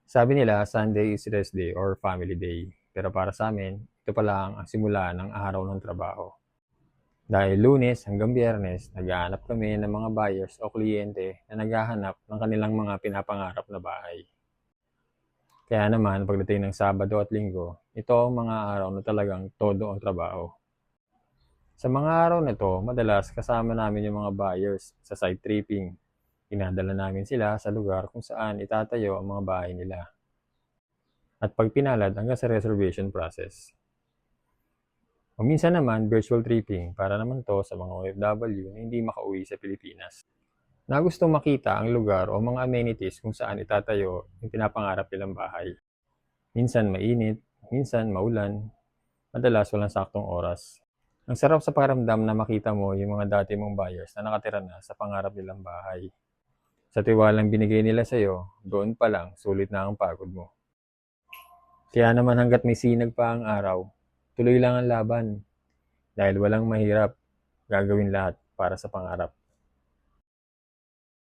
Sabi nila Sunday is rest day or family day. Pero para sa amin, ito pa lang ang simula ng araw ng trabaho. Dahil Lunes hanggang Biyernes, naghahanap kami ng mga buyers o kliyente na naghahanap ng kanilang mga pinapangarap na bahay. Kaya naman, pagdating ng Sabado at Linggo, ito ang mga araw na talagang todo ang trabaho. Sa mga araw na ito, madalas kasama namin yung mga buyers sa site tripping. Inadala namin sila sa lugar kung saan itatayo ang mga bahay nila. At pag pinalad hanggang sa reservation process. O minsan naman, virtual tripping para naman to sa mga OFW na hindi makauwi sa Pilipinas, na gustong makita ang lugar o mga amenities kung saan itatayo yung pinapangarap nilang bahay. Minsan mainit, minsan maulan, madalas walang saktong oras. Ang sarap sa pakiramdam na makita mo yung mga dati mong buyers na nakatira na sa pangarap nilang bahay. Sa tiwalang binigay nila sa'yo, doon pa lang sulit na ang pagod mo. Kaya naman hanggat may sinag pa ang araw, tuloy lang ang laban. Dahil walang mahirap, gagawin lahat para sa pangarap.